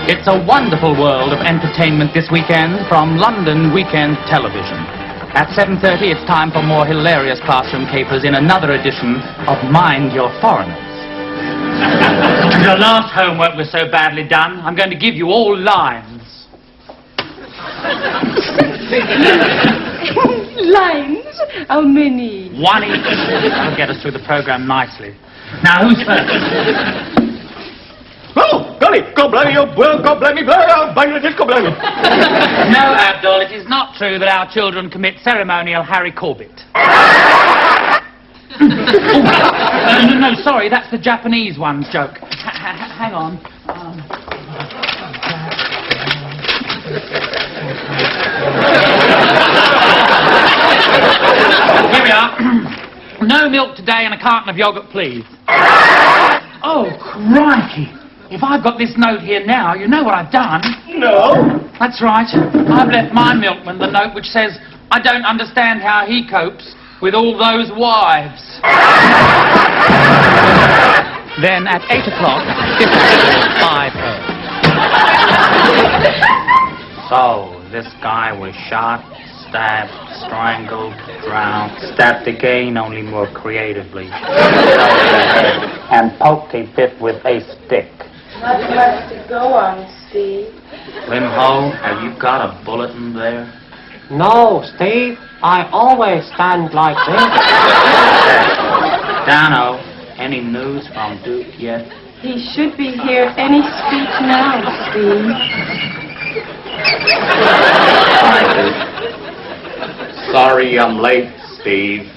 It's a wonderful world of entertainment this weekend from London Weekend Television. At 7:30, it's time for more hilarious classroom capers in another edition of Mind Your Foreigners. The last homework was so badly done, I'm going to give you all lines. Lines? How many? One each. That'll get us through the program nicely. Now, who's first? Oh, golly, God blame you, well, God blame me, Bangladesh, God blame me. No, Abdul, it is not true that our children commit ceremonial Harry Corbett. No, sorry, that's the Japanese one's joke. Hang on. Here we are. No milk today and a carton of yogurt, please. Oh, crikey. If I've got this note here now, you know what I've done? No. That's right. I've left my milkman the note which says, I don't understand how he copes with all those wives. Then at 8 o'clock, 5 So, this guy was shot, stabbed, strangled, drowned, stabbed again, only more creatively, and poked a bit with a stick. Not much to go on, Steve. Lim Ho, have you got a bulletin there? No, Steve. I always stand like this. Dano, any news from Duke yet? He should be here any speech now, Steve. Sorry I'm late, Steve.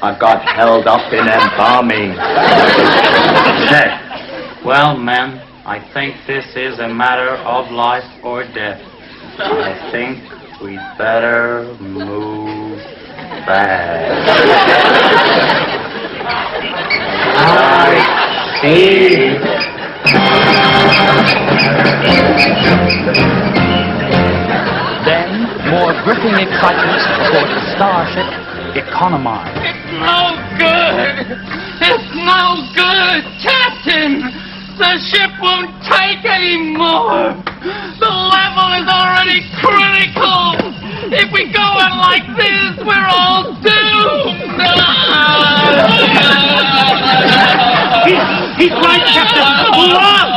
I got held up in embalming. Well, men, I think this is a matter of life or death. I think we'd better move fast. Hi, Steve. Then, more gripping excitement aboard the starship Economize. It's no good! It's no good, Captain! The ship won't take any more! The level is already critical! If we go on like this, we're all doomed! He's right, Captain! Look!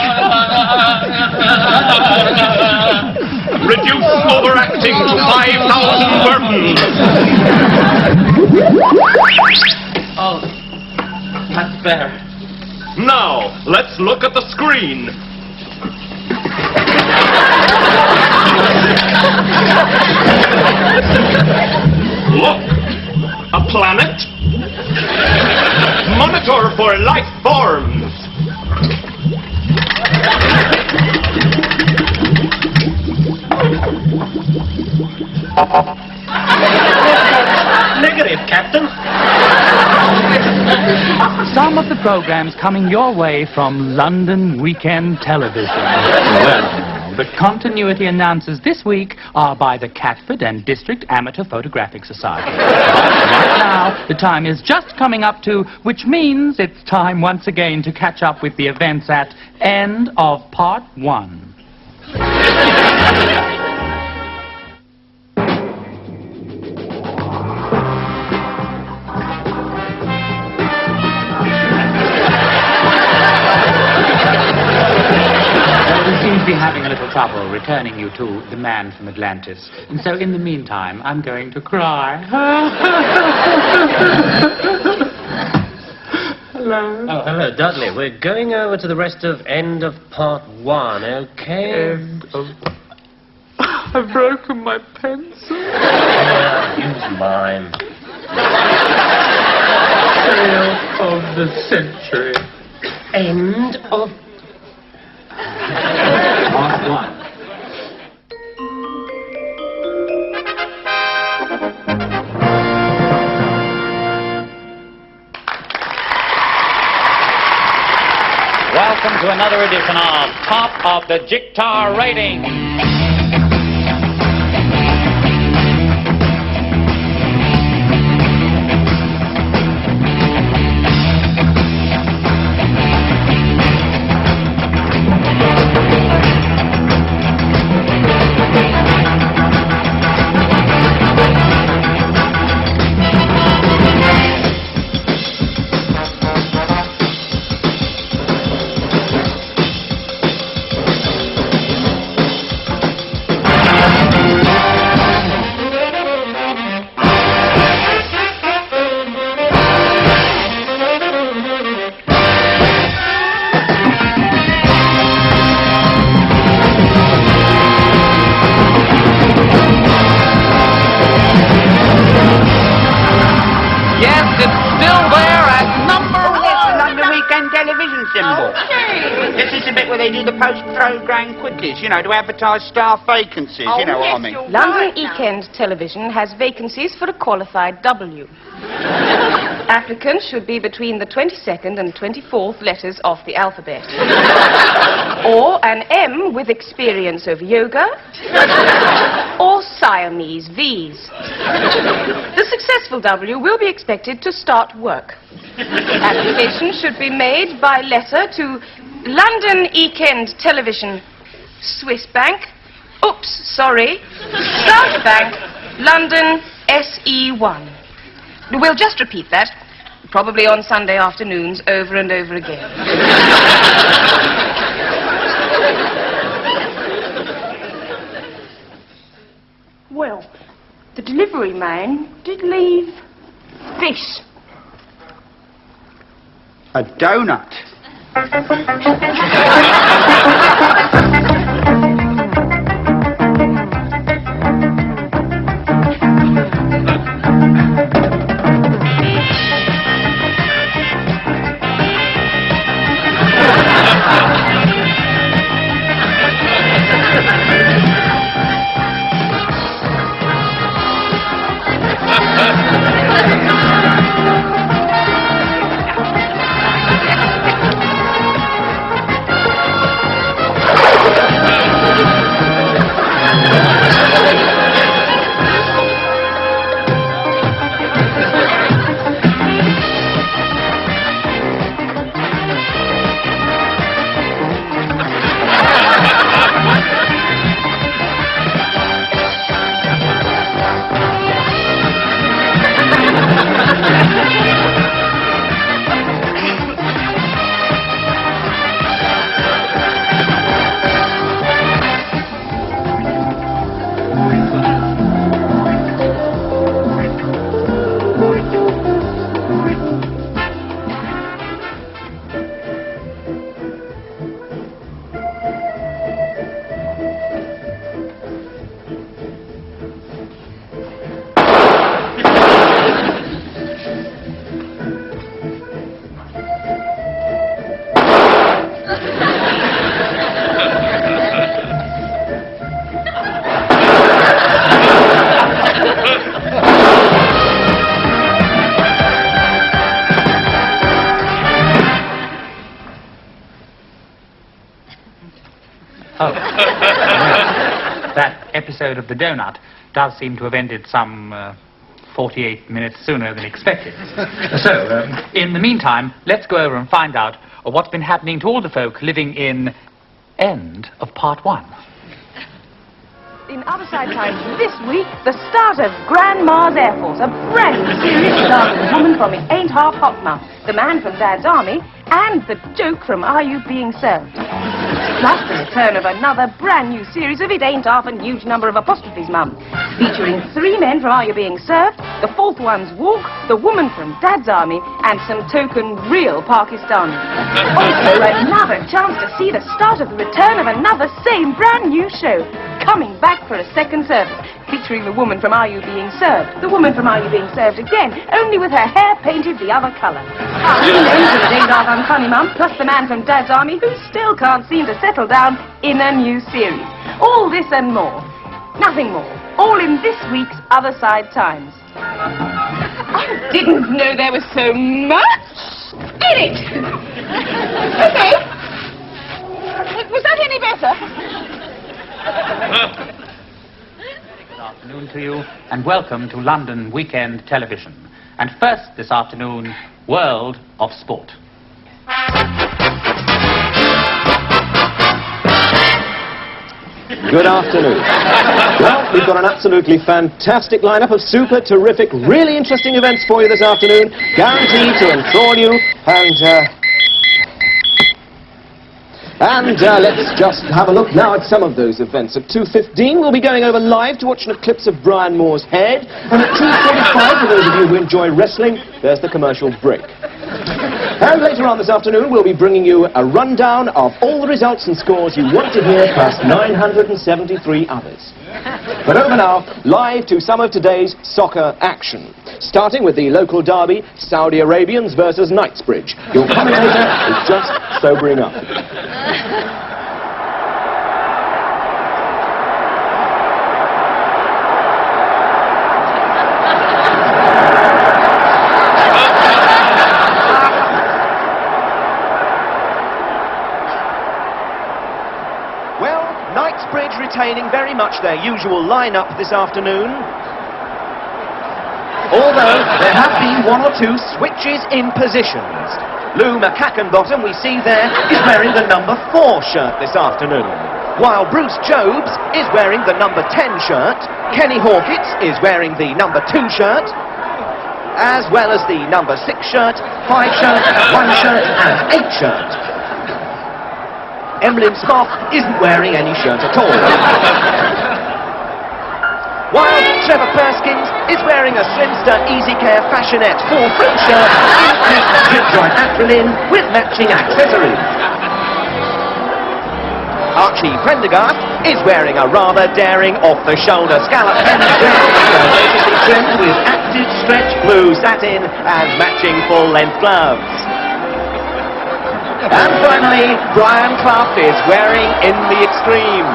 Reduce overacting to 5,000 burdens. Oh, that's better. Now, let's look at the screen. Look, a planet. Monitor for life forms. Negative, Captain. Some of the programs coming your way from London Weekend Television. Well, the continuity announcers this week are by the Catford and District Amateur Photographic Society. But right now, the time is just coming up to, which means it's time once again to catch up with the events at end of Part 1. Be having a little trouble returning you to the man from Atlantis. And so in the meantime, I'm going to cry. Hello. Oh, hello, Dudley. We're going over to the rest of end of Part 1, okay? End of... I've broken my pencil. Yeah, use mine. Tale of the century. End of... Part 1. Welcome to another edition of Top of the Jigtar Rating. do the post-programme quickies, you know, to advertise staff vacancies, you know what I mean? London Weekend Television has vacancies for a qualified W. Applicants should be between the 22nd and 24th letters of the alphabet. Or an M with experience of yoga. Or Siamese V's. The successful W will be expected to start work. Application should be made by letter to London Weekend Television, Swiss Bank. Oops, sorry. South Bank, London, SE1. We'll just repeat that, probably on Sunday afternoons, over and over again. Well, the delivery man did leave this. A donut. Oh. That episode of The Donut does seem to have ended some 48 minutes sooner than expected. So, in the meantime, let's go over and find out what's been happening to all the folk living in end of part 1. In Other Side Times this week, the start of Grandma's Air Force, a brand new series starring the woman from It Ain't Half Hot Mum, the man from Dad's Army, and the joke from Are You Being Served? Plus the return of another brand new series of It Ain't Half and Huge Number of Apostrophes Mum, featuring 3 men from Are You Being Served, the 4th one's Walk, the woman from Dad's Army, and some token real Pakistanis. Also another chance to see the start of the return of another same brand new show, coming back for a second service, featuring the woman from Are You Being Served, the woman from Are You Being Served again, only with her hair painted the other colour. 3 men from It Ain't Half Unfunny Mum, plus the man from Dad's Army who still can't seem to settle down in a new series. All this and more. Nothing more. All in this week's Other Side Times. I didn't know there was so much in it. Okay. Was that any better? Good afternoon to you, and welcome to London Weekend Television. And first this afternoon, World of Sport. Good afternoon. Well, we've got an absolutely fantastic lineup of super terrific, really interesting events for you this afternoon, guaranteed to enthrall you, and let's just have a look now at some of those events. At 2:15, we'll be going over live to watch an eclipse of Brian Moore's head, and at 2:45, for those of you who enjoy wrestling, there's the commercial break. And later on this afternoon, we'll be bringing you a rundown of all the results and scores you want to hear, plus 973 others. But over now, live to some of today's soccer action. Starting with the local derby, Saudi Arabians versus Knightsbridge. Your commentator is just sobering up. Knightsbridge retaining very much their usual lineup this afternoon. Although there have been one or two switches in positions. Lou McCackenbottom, we see there, is wearing the number 4 shirt this afternoon, while Bruce Jobs is wearing the number 10 shirt, Kenny Hawkins is wearing the number 2 shirt, as well as the number 6 shirt, 5 shirt, 1 shirt and 8 shirt. Emlyn Smith isn't wearing any shirt at all. While Trevor Perskins is wearing a Slimster Easy Care Fashionette full front shirt in pink zip-joint acronym with matching accessories. Archie Prendergast is wearing a rather daring off-the-shoulder scallop hemstring, graciously trimmed with active stretch blue satin and matching full-length gloves. And finally, Brian Clough is wearing In the Extreme.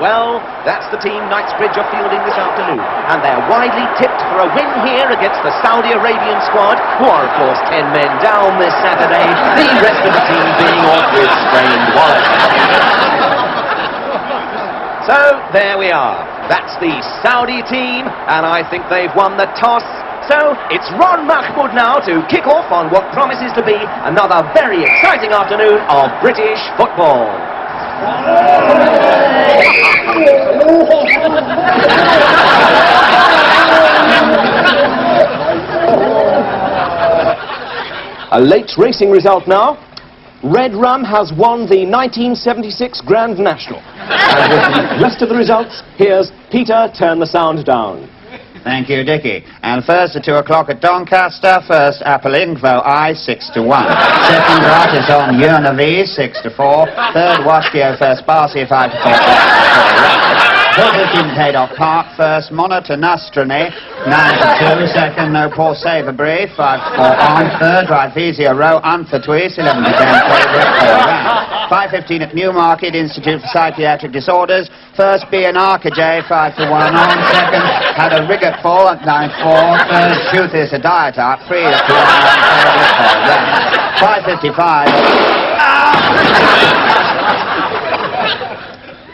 Well, that's the team Knightsbridge are fielding this afternoon, and they're widely tipped for a win here against the Saudi Arabian squad, who are, of course, 10 men down this Saturday, the rest of the team being off with sprained wallets. So, there we are. That's the Saudi team, and I think they've won the toss. So, it's Ron Mahmoud now to kick off on what promises to be another very exciting afternoon of British football. A late racing result now. Red Rum has won the 1976 Grand National. And with the rest of the results, here's Peter. Turn the sound down. Thank you, Dickie. And first at 2 o'clock at Doncaster, first Apolingvo I 6-1. Second right is on Urnavi 6-4. Third Waskio first Barsi 5-4. Positive Haydock Park, first Monitor Nastrane 9-2. Second No Poor Saverbury 5-4 on. Third Rivizia Row Unfortwis 11-10 favourite. 5:15 at Newmarket Institute for Psychiatric Disorders. First B and Arcajay 5-1 on. Second had a Rigger Fall at 9-4. Third Truth is a Diet Up 3-2 5:55.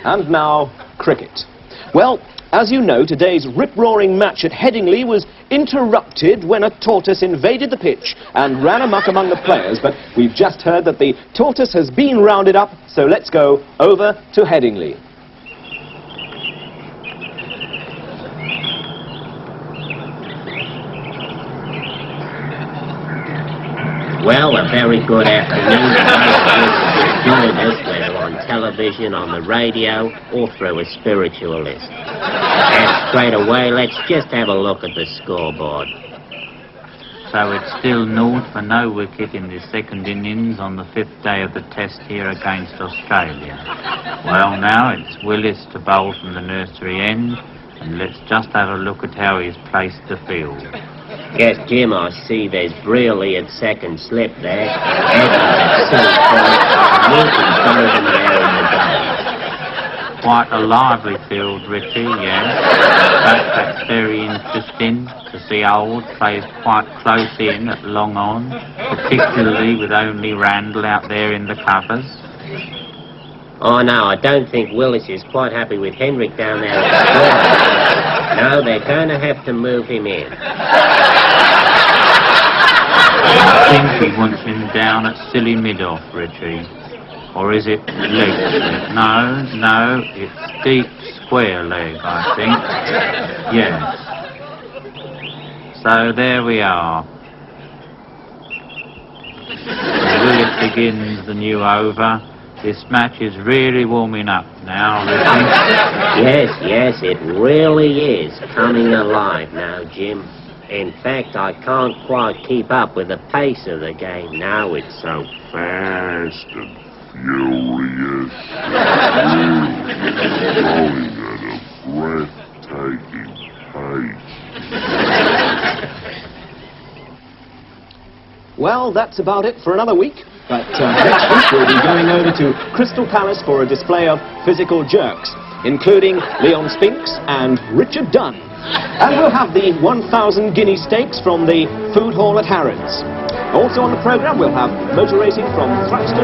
And now, cricket. Well, as you know, today's rip-roaring match at Headingley was interrupted when a tortoise invaded the pitch and ran amok among the players, but we've just heard that the tortoise has been rounded up, so let's go over to Headingley. Well, a very good afternoon. Join us whether on television, on the radio, or through a spiritualist. And straight away, let's just have a look at the scoreboard. So it's still 0 for no wicket in the second innings on the 5th day of the test here against Australia. Well, now it's Willis to bowl from the nursery end, and let's just have a look at how he's placed the field. Yes, Jim, I see there's Brearley at second slip there. Evans at third point, and Wilson's over there in the game. Quite a lively field, Richie, yes. But that's very interesting to see Old plays quite close in at long on, particularly with only Randall out there in the covers. Oh, no, I don't think Willis is quite happy with Hendrick down there at square. No, they're going to have to move him in. I think he wants him down at silly mid-off, Richie. Or is it leg slip? No, it's deep square leg, I think. Yes. So there we are. Willis begins the new over. This match is really warming up now, Richie. Yes, it really is coming alive now, Jim. In fact, I can't quite keep up with the pace of the game now. It's so fast and furious. Going at a breathtaking pace. Well, that's about it for another week. But next week we'll be going over to Crystal Palace for a display of physical jerks, including Leon Spinks and Richard Dunn. And we'll have the 1,000 guinea steaks from the food hall at Harrods. Also on the programme we'll have motor racing from Thruxton.